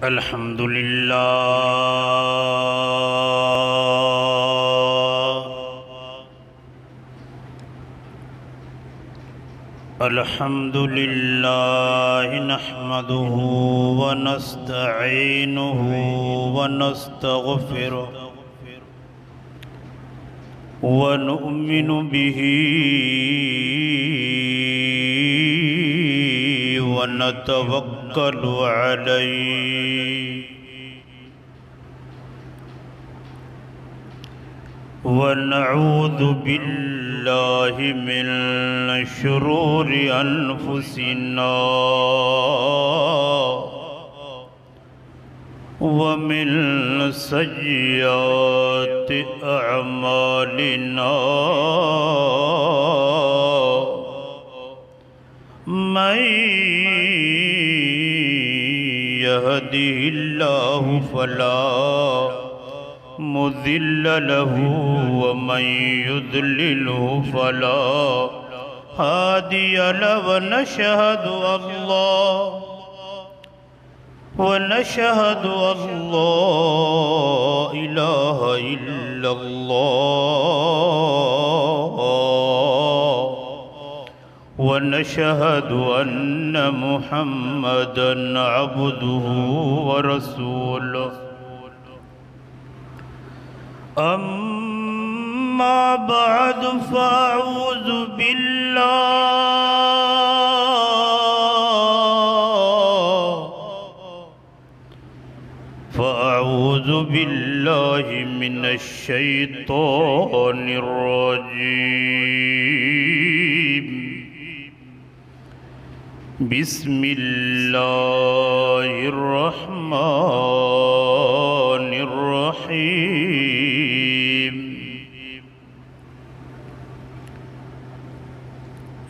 الحمد للہ الحمد للہ نحمده ونستعینه ونستغفره ونؤمن به ونتوكل عليه ونعوذ بالله من شرور أنفسنا ومن سيئات أعمالنا من يهده الله فلا مضل له ومن يضلله فلا هادي له ونشهد أن لا إله إلا الله ونشهد أن محمدًا عبده ورسوله أما بعد فأعوذ بالله من الشيطان الرجيم بسم الله الرحمن الرحيم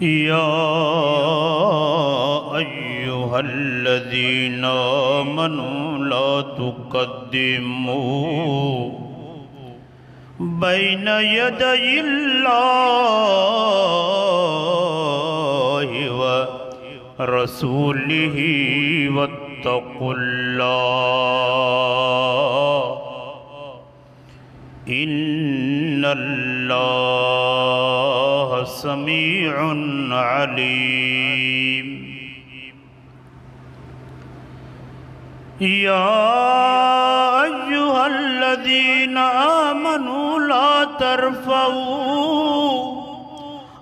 يا أيها الذين آمنوا لا تقدموا بين يدي الله ورسوله واتقوا الله إن الله سميع عليم يا أيها الذين آمنوا لا ترفعوا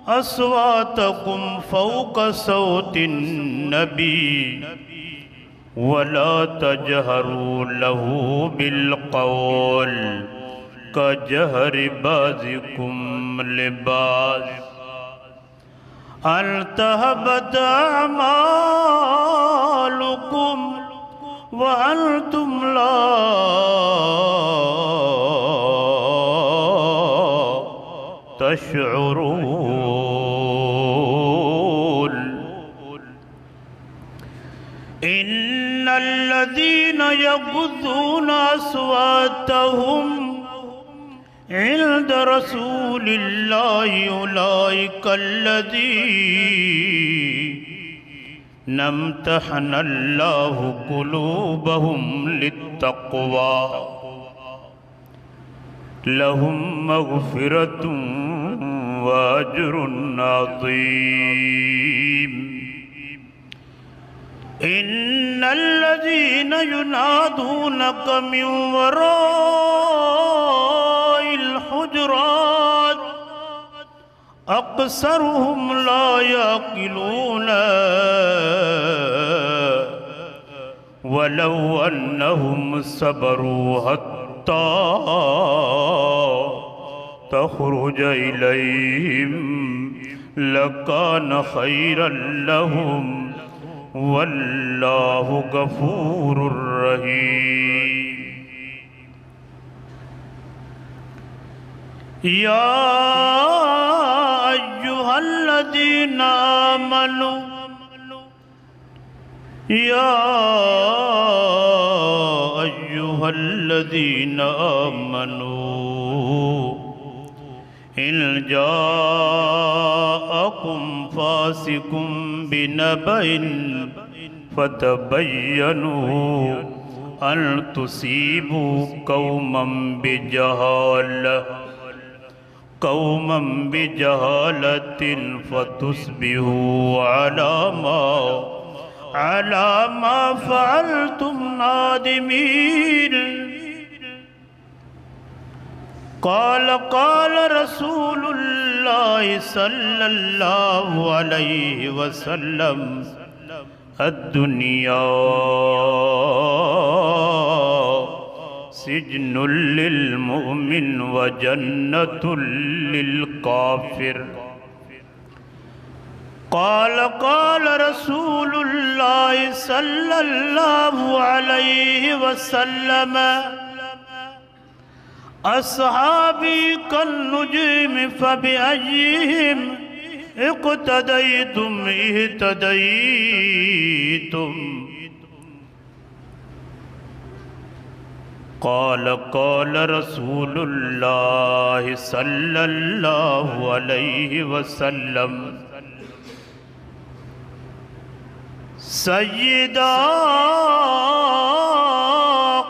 أصواتكم فوق صوت النبي ولا تجهروا له بالقول كجهر بعضكم لبعض أن تهبط أعمالكم وأنتم لا تشعرون إن الذين يغضون أصواتهم عند رسول الله أولئك الذين امتحن الله قلوبهم للتقوى لهم مغفرة وأجر عظيم إن الذين ينادونك من وراء الحجرات أكثرهم لا يعقلون ولو أنهم صبروا حتى تخرج إليهم لكان خيرا لهم والله غفور رحيم يا أيها الذين آمنوا يا أيها الذين آمنوا إن جاءكم فاسق بنبأ فتبينوا أن تصيبوا قوما بجهالة فتصبحوا على ما فعلتم نادمين. قال رسول الله صلى الله عليه وسلم الدنيا سجن للمؤمن وجنة للكافر. قال رسول الله صلى الله عليه وسلم أصحابي كالنجوم فبأيهم اقتديتم اهتديتم. قال رسول الله صلى الله عليه وسلم سيدا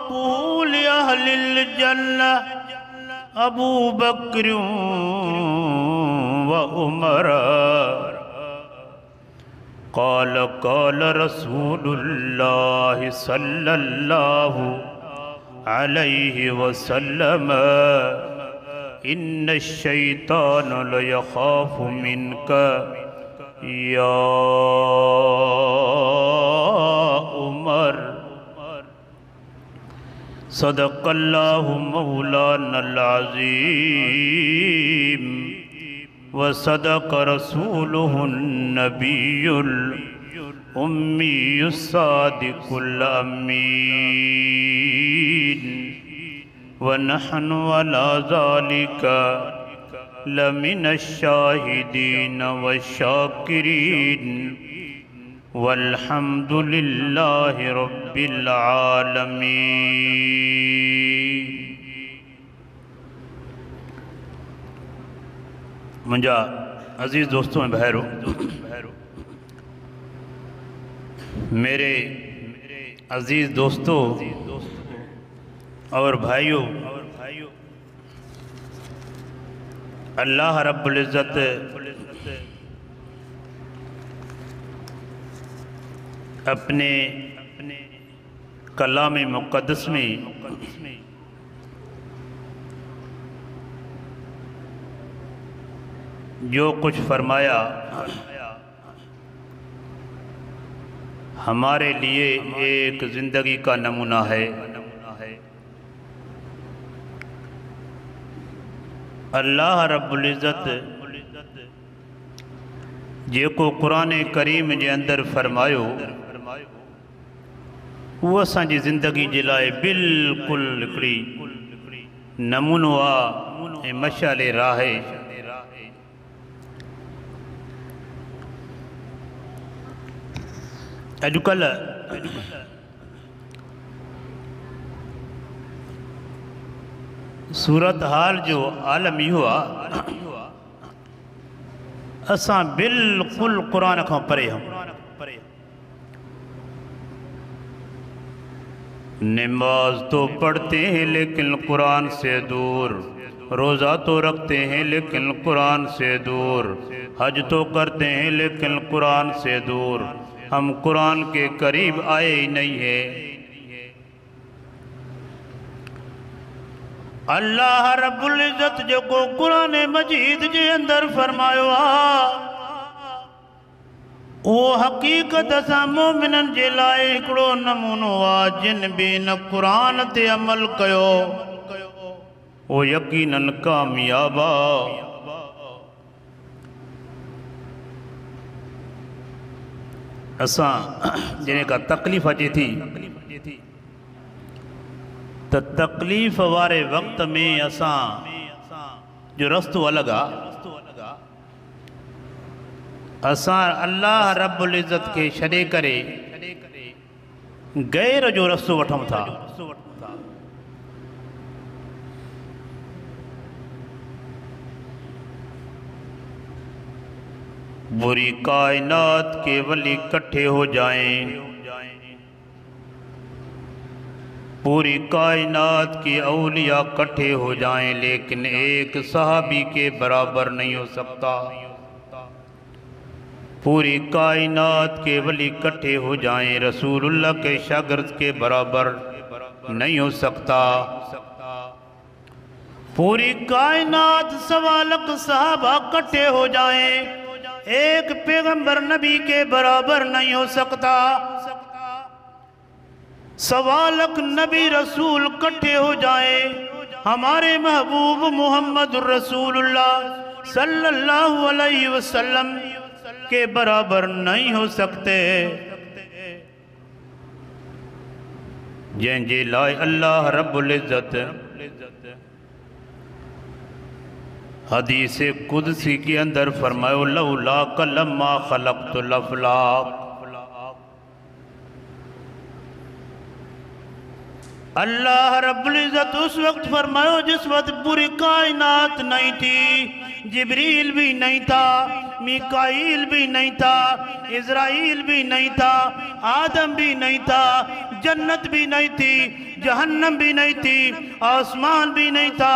قول أهل الجنة أبو بكر وعمر. قال رسول الله صلى الله عليه وسلم إن الشيطان ليخاف منك يا عمر. صدق الله مولانا العظيم وصدق رسوله النبي الأمي الصادق الأمين. ونحن على ذلك لمن الشاهدين والشاكرين والحمد لله رب العالمين. منجا عزیز دوستوں میں بہرو میرے عزیز دوستوں اور بھائیوں، اللہ رب العزت اپنے کلام مقدس میں جو کچھ فرمایا ہمارے لیے ایک زندگی کا نمونہ ہے. اللہ رب العزت جیکو قرآن کریم جے اندر فرمایو وہ اساں جی زندگی جے لائے بالکل ہکڑی نمونو آ مشعل راہ. اجکل صورتحال جو عالم یہ ہوا اساں بالکل قرآن کا پرے ہم. نماز تو پڑھتے ہیں لیکن قرآن سے دور، روزہ تو رکھتے ہیں لیکن قرآن سے دور، حج تو کرتے ہیں لیکن قرآن سے دور، ہم قرآن کے قریب آئے ہی نہیں ہیں. اللہ رب العزت جو کو قرآن مجید جے اندر فرمایو وہ حقیقت اساں مومنن جے لائے ہکڑو نمونو جن بھی نہ قرآن تے عمل کیو وہ یقیناً کامیاب. اساں جنہیں کا تکلیف اچے تھی تو تکلیف وارے وقت میں اساں جو رستو الگا اساں اللہ رب العزت کے شڑے کرے غیر جو رستو وٹھم تھا. بری کائنات کے ولی کٹھے ہو جائیں، پوری کائنات کی اولیاء کٹھے ہو جائیں لیکن ایک صحابی کے برابر نہیں ہو سکتا۔ پوری کائنات کے ولی کٹھے ہو جائیں رسول اللہ کے شاگرد کے برابر نہیں ہو سکتا۔ پوری کائنات سوا لاکھ صحابہ کٹھے ہو جائیں ایک پیغمبر نبی کے برابر نہیں ہو سکتا۔ سوا لاکھ نبی رسول کٹھے ہو جائیں ہمارے محبوب محمد رسول اللہ صلی اللہ علیہ وسلم کے برابر نہیں ہو سکتے۔ جن جی لائے اللہ رب العزت حدیث قدسی کے اندر فرمائے لولاک لما خلقت الافلاق، اللہ رب العزت اس وقت فرمائے جس وقت پوری کائنات نہیں تھی، جبریل بھی نہیں تھا، میکائیل بھی نہیں تھا، اسرائیل بھی نہیں تھا، آدم بھی نہیں تھا، جنت بھی نہیں تھی، جہنم بھی نہیں تھی، آسمان بھی نہیں تھا،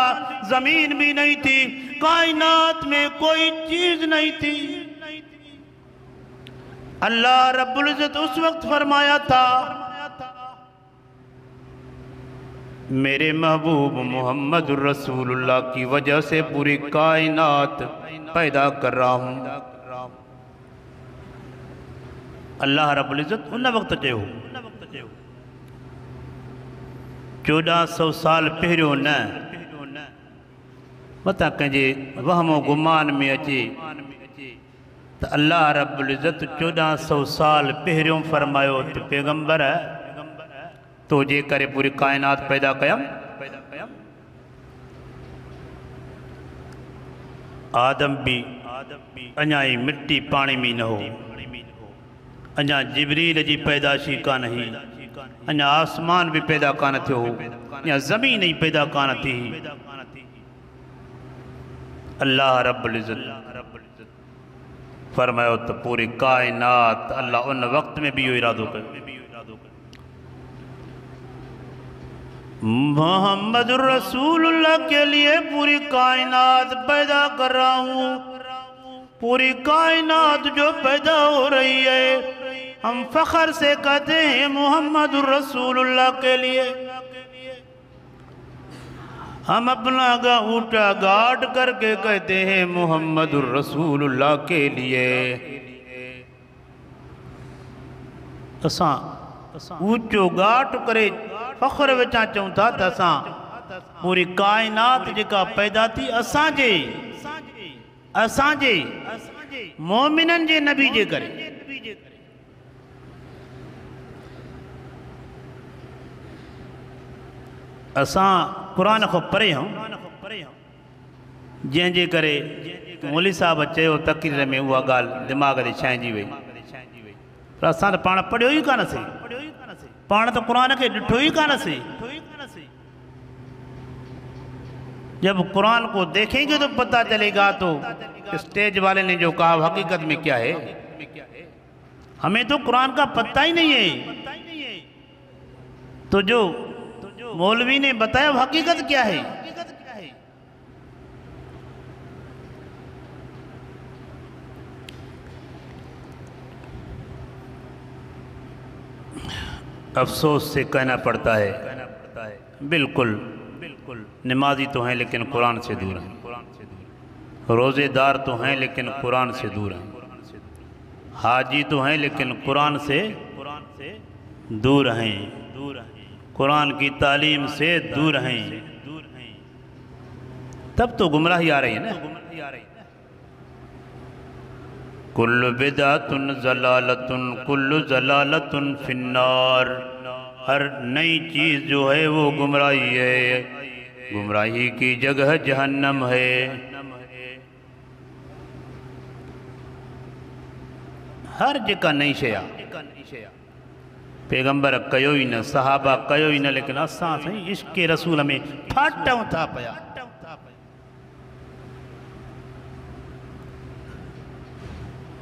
زمین بھی نہیں تھی، کائنات میں کوئی چیز نہیں تھی۔ اللہ رب العزت اس وقت فرمایا تھا میرے محبوب محمد رسول اللہ کی وجہ سے پوری کائنات پیدا کر رہا ہوں۔ اللہ رب العزت انہا وقت چاہو 1400 سال پہریوں نہ مطا کنجے وہم و گمان میں اچھی تو اللہ رب العزت 1400 سال پہریوں فرمائیو تو پیغمبر ہے تو جے کرے پوری کائنات پیدا کیا۔ آدم بھی انہائی مٹی پانی میں نہ ہو، انہا جبریل جی پیداشی کا نہیں، انہا آسمان بھی پیدا کانتے ہو، انہا زمین ہی پیدا کانتے ہی۔ اللہ رب العزت فرمائے تو پوری کائنات اللہ ان وقت میں بھی ارادو کرے۔ محمد رسول اللہ کے لیے پوری کائنات پیدا کر رہا ہوں۔ پوری کائنات جو پیدا ہو رہی ہے ہم فخر سے کہتے ہیں محمد رسول اللہ کے لیے۔ ہم اپنا اونٹا گاٹ کر کے کہتے ہیں محمد رسول اللہ کے لیے۔ اساں اونچو گاٹ کرے فخر وچاں چاہوں تھا تا اساں پوری کائنات جکا پیدا تھی اساں جے مومنن جے نبی جے کرے۔ اساں قرآن کو پڑھے ہوں جن جے کرے مولی صاحب اچھے ہو تقریر میں ہوا گال دماغ دے چھائیں جی وئی پر اساں تو پانا پڑھے ہوئی کانا سے پانا تو قرآن کے ڈٹھو ہی کانا سے۔ جب قرآن کو دیکھیں گے تو پتہ چلے گا تو اسٹیج والے نے جو کہا حقیقت میں کیا ہے۔ ہمیں تو قرآن کا پتہ ہی نہیں ہے تو جو مولوی نے بتایا وہ حقیقت کیا ہے۔ افسوس سے کہنا پڑتا ہے بالکل نمازی تو ہیں لیکن قرآن سے دور ہیں، روزے دار تو ہیں لیکن قرآن سے دور ہیں، حاجی تو ہیں لیکن قرآن سے دور ہیں، قرآن کی تعلیم سے دور ہیں، تب تو گمراہی آ رہی ہے نا۔ کل بدعت ضلالت کل ضلالت فی النار، ہر نئی چیز جو ہے وہ گمراہی ہے، گمراہی کی جگہ جہنم ہے۔ ہر جگہ نئی شیا پیغمبر کیو ہی نہ صحابہ کیو ہی نہ لیکن اساں سہیں عشق رسول میں پھاٹوں تھا پیا۔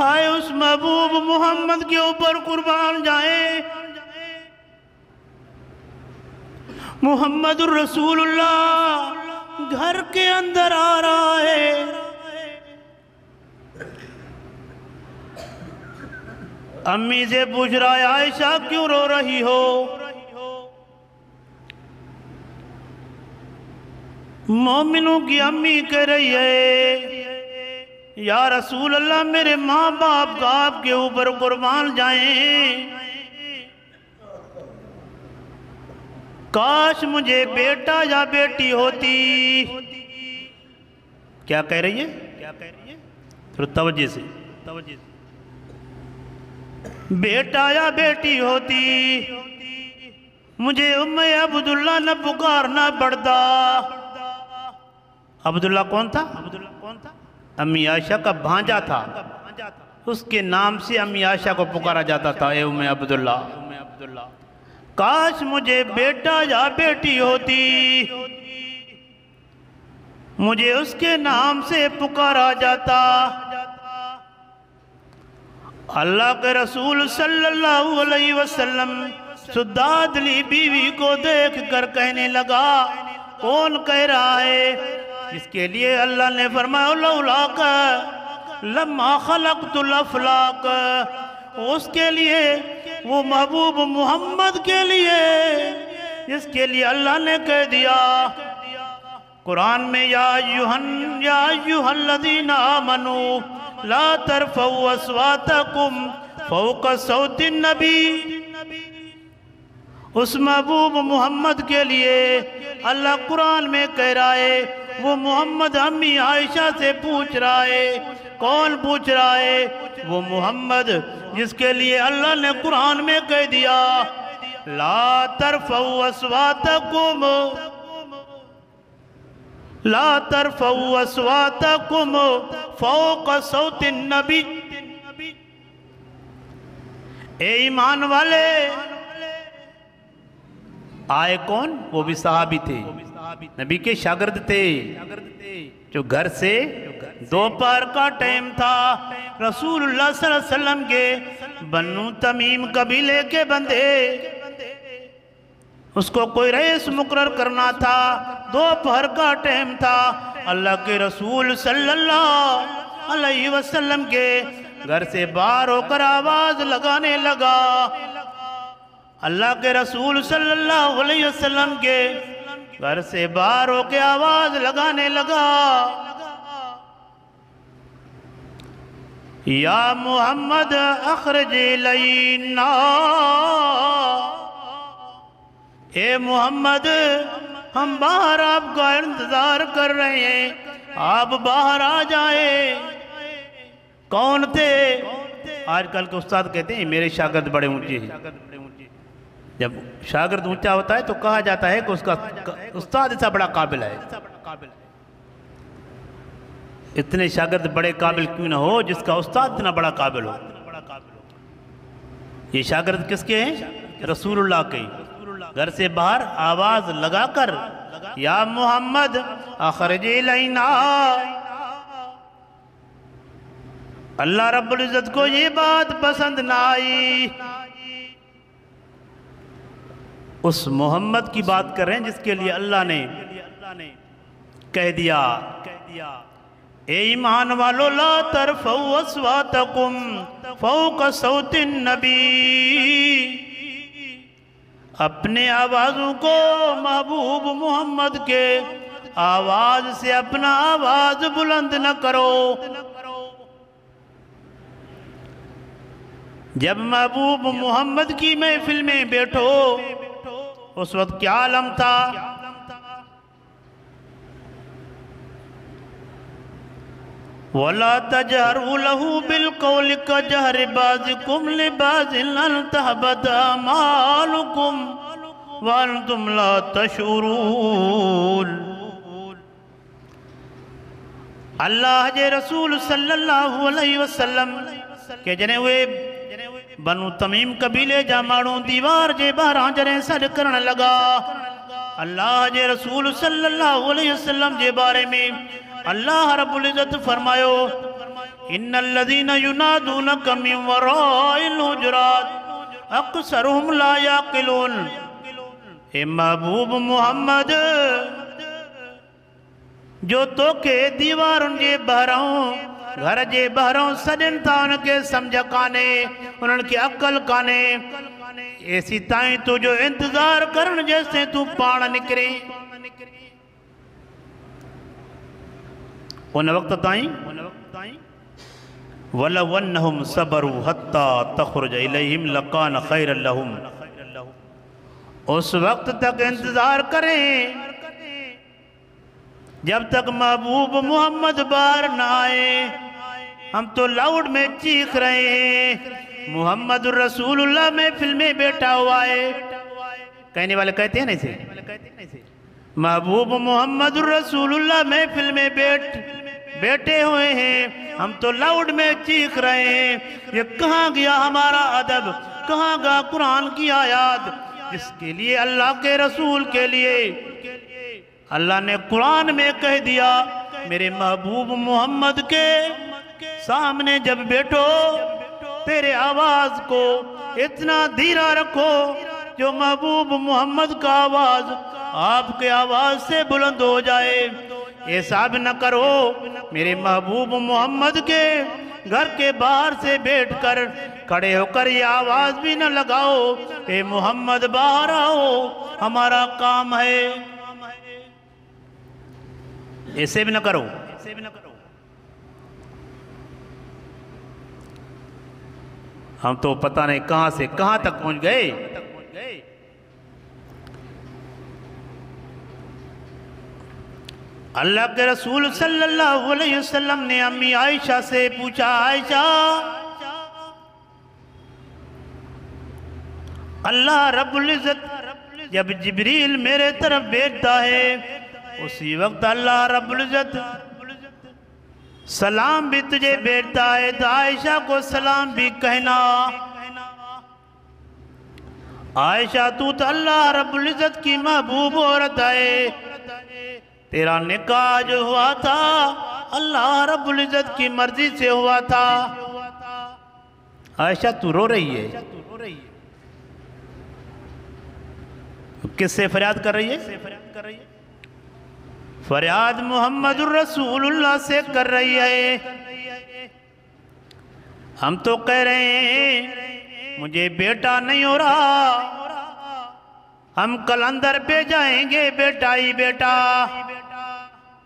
ہائے اس محبوب محمد کے اوپر قربان جائیں۔ محمد الرسول اللہ گھر کے اندر آ رہا ہے۔ امی سے پوچھ رہا ہے عائشہ کیوں رو رہی ہو؟ مومنوں کی امی کہہ رہی ہے یا رسول اللہ میرے ماں باپ کا آپ کے اوپر قربان جائیں، کاش مجھے بیٹا یا بیٹی ہوتی۔ کیا کہہ رہی ہے؟ پھر توجہ سے، بیٹا یا بیٹی ہوتی مجھے ام عبداللہ نہ پکارنا پڑتا۔ عبداللہ کون تھا؟ امی عائشہ کا بھانجا تھا، اس کے نام سے امی عائشہ کو پکارا جاتا تھا اے ام عبداللہ۔ کاش مجھے بیٹا یا بیٹی ہوتی، مجھے اس کے نام سے پکارا جاتا۔ اللہ کے رسول صلی اللہ علیہ وسلم سدادلی بیوی کو دیکھ کر کہنے لگا، کون کہہ رہا ہے؟ جس کے لیے اللہ نے فرمایا لولاک لما خلقت الافلاک، اس کے لیے وہ محبوب محمد کے لیے جس کے لیے اللہ نے کہہ دیا قرآن میں یا ایھا الذین آمنوا لا ترفعوا اصواتکم فوق صوت النبی۔ اس محبوب محمد کے لیے اللہ قرآن میں کہہ رہا ہے، وہ محمد امی عائشہ سے پوچھ رہا ہے۔ کون پوچھ رہا ہے؟ وہ محمد جس کے لیے اللہ نے قرآن میں کہہ دیا لا ترفعوا اصواتکم لا ترفعوا اصواتکم فوق صوت النبی۔ اے ایمان والے، آئے کون؟ وہ بھی صحابی تھے، نبی کے شاگرد تھے، جو گھر سے دوپہر کا ٹائم تھا، رسول اللہ صلی اللہ علیہ وسلم کے بنو تمیم قبیلے کے بندے، اس کو کوئی رئیس مقرر کرنا تھا، دوپہر کا ٹائم تھا، اللہ کے رسول صلی اللہ علیہ وسلم کے گھر سے باہر ہو کر آواز لگانے لگا۔ اللہ کے رسول صلی اللہ علیہ وسلم کے گھر سے باہر ہو کے آواز لگانے لگا، یا محمد اخرج الینا، اے محمد ہم باہر آپ کا انتظار کر رہے ہیں، آپ باہر آ جائیں۔ کون تھے؟ آج کل کے استاد کہتے ہیں میرے شاگرد بڑے اونچے ہیں۔ جب شاگرد اونچا ہوتا ہے تو کہا جاتا ہے کہ اس کا استاد ایسا بڑا قابل ہے۔ اتنے شاگرد بڑے قابل کیوں نہ ہو جس کا استاد اتنا بڑا قابل ہو۔ یہ شاگرد کس کے ہیں؟ رسول اللہ کے۔ گھر سے باہر آواز لگا کر یا محمد اخرج الینا۔ اللہ رب العزت کو یہ بات پسند نہ آئی۔ اس محمد کی بات کر رہے ہیں جس کے لیے اللہ نے کہہ دیا اے ایمان والو لا ترفعوا اصواتکم فوق صوت النبی، اپنے آوازوں کو محبوب محمد کے آواز سے اپنا آواز بلند نہ کرو۔ جب محبوب محمد کی محفل میں بیٹھو اس وقت کیا عالم تھا؟ وَلَا تَجْهَرُوا لَهُ بِالْقَوْلِ كَجَهْرِ بَعْضِكُمْ لِبَعْضٍ أَنْ تَحْبَطَ أَعْمَالُكُمْ وَأَنْتُمْ لَا تَشْعُرُونَ۔ اللہ جے رسول صلی اللہ علیہ وسلم کہ جنے ہوئے بنو تمیم قبیلے جا مانو دیوار جے باہراں جنے سر کرن لگا۔ اللہ جے رسول صلی اللہ علیہ وسلم جے بارے میں اللہ رب العزت فرمایو ان الذین ینادونک من وراء الحجرات اکثرهم لا یعقلون۔ اے محبوب محمد جو تو کے دیوارن جے بہروں گھر جے بہروں سجن تھا ان کے سمجھ کانے انہن کی عقل کانے، ایسی تائیں تو جو انتظار کرن جیسے تو پاڑ نکرے ان وقت تائیں وَلَوْ أَنَّهُمْ صَبَرُوا حَتَّى تَخْرُجَ إِلَيْهِمْ لَكَانَ خَيْرًا لَهُمْ۔ اس وقت تک انتظار کریں جب تک محبوب محمد باہر نہ آئے۔ ہم تو لاؤڈ میں چیخ رہے ہیں محمد رسول اللہ محفل میں بیٹھا ہوا ہے، کہنے والے کہتے ہیں نہیں سے محبوب محمد رسول اللہ محفل میں بیٹھے ہوئے ہیں، ہم تو لاؤڈ میں چیخ رہے ہیں یہ کہاں گیا ہمارا ادب، کہاں گیا قرآن کی آیات جس کے لیے اللہ کے رسول کے لیے اللہ نے قرآن میں کہہ دیا میرے محبوب محمد کے سامنے جب بیٹھو تیرے آواز کو اتنا دھیرا رکھو جو محبوب محمد کا آواز آپ کے آواز سے بلند ہو جائے۔ ایسا بھی نہ کرو میرے محبوب محمد کے گھر کے باہر سے بیٹھ کر کھڑے ہو کر یہ آواز بھی نہ لگاؤ اے محمد باہر آؤ ہمارا کام ہے، ایسے بھی نہ کرو۔ ہم تو پتہ نہیں کہاں سے کہاں تک پہنچ گئے۔ اللہ کے رسول صلی اللہ علیہ وسلم نے امی عائشہ سے پوچھا، عائشہ اللہ رب العزت جب جبریل میرے طرف بھیجتا ہے اسی وقت اللہ رب العزت سلام بھی تجھے بھیجتا ہے، تو عائشہ کو سلام بھی کہنا۔ عائشہ تو اللہ رب العزت کی محبوب عورت ہے، تیرا نکاح جو ہوا تھا اللہ رب العزت کی مرضی سے ہوا تھا۔ عائشہ تو رو رہی ہے، کس سے فریاد کر رہی ہے؟ فریاد محمد الرسول اللہ سے کر رہی ہے۔ ہم تو کہہ رہے ہیں مجھے بیٹا نہیں ہو رہا، ہم کل اندر پہ جائیں گے بیٹا ہی بیٹا۔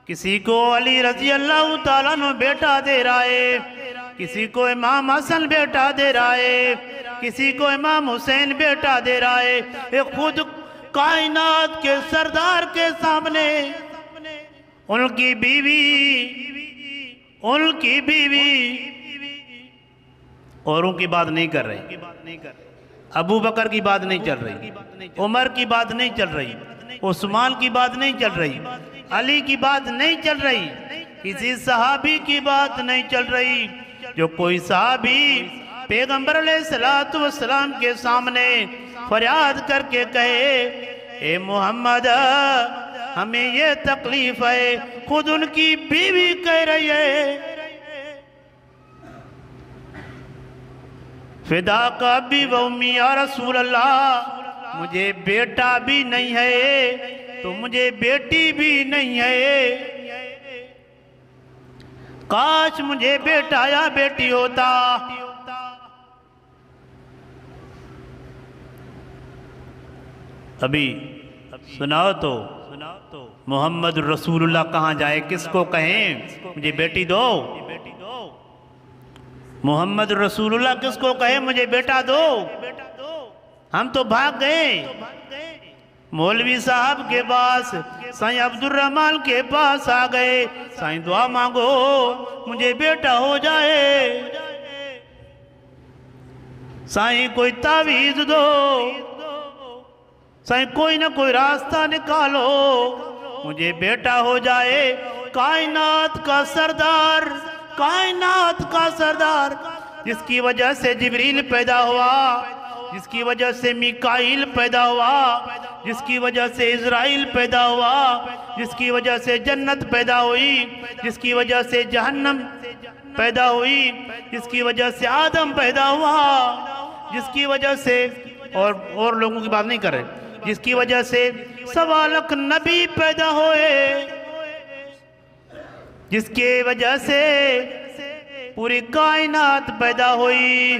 کسی کو علی رضی اللہ تعالیٰ نے بیٹا دے رہا ہے، کسی کو امام حسن بیٹا دے رہا ہے، کسی کو امام حسین بیٹا دے رہا ہے۔ ایک خود کائنات کے سردار کے سامنے ان کی بیوی اوروں کی بات نہیں کر رہی، ابو بکر کی بات نہیں چل رہی، عمر کی بات نہیں چل رہی، عثمان کی بات نہیں چل رہی، علی کی بات نہیں چل رہی، کسی صحابی کی بات نہیں چل رہی۔ جو کوئی صحابی پیغمبر علیہ السلام کے سامنے فریاد کر کے کہے اے محمد ہمیں یہ تکلیف ہے، خود ان کی بیوی کہہ رہی ہے فداک ابی و امی یا رسول اللہ، مجھے بیٹا بھی نہیں ہے تو مجھے بیٹی بھی نہیں ہے، کاش مجھے بیٹا یا بیٹی ہوتا۔ ابھی سناؤ تو محمد رسول اللہ کہاں جائے، کس کو کہیں مجھے بیٹی دو؟ محمد رسول اللہ کس کو کہے مجھے بیٹا دو؟ ہم تو بھاگ گئے مولوی صاحب کے پاس، سائیں عبد الرحمن کے پاس آ گئے، سائیں دعا مانگو مجھے بیٹا ہو جائے، سائیں کوئی تعویذ دو، سائیں کوئی نہ کوئی راستہ نکالو مجھے بیٹا ہو جائے۔ کائنات کا سردار، کائنات کا سردار جس کی وجہ سے جبریل پیدا ہوا، جس کی وجہ سے میکائیل پیدا ہوا، جس کی وجہ سے اسرائیل پیدا ہوا، جس کی وجہ سے جنت پیدا ہوئی، جس کی وجہ سے جہنم پیدا ہوئی، جس کی وجہ سے آدم پیدا ہوا، جس کی وجہ سے اور لوگوں کی بات نہیں کر رہے، جس کی وجہ سے 1.25 لاکھ نبی پیدا ہوئے، جس کی وجہ سے پوری کائنات پیدا ہوئی۔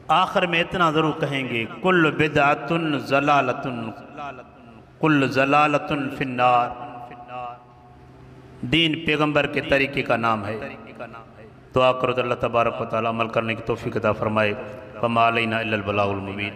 آخر میں اتنا ضرور کہیں گے، کل بدعت ضلالت، کل ضلالت فی النار۔ دین پیغمبر کے طریقے کا نام ہے۔ دعا کرو تو اللہ تبارک و تعالی عمل کرنے کی توفیق عطا فرمائے۔ وما علینا الا البلاغ المبین۔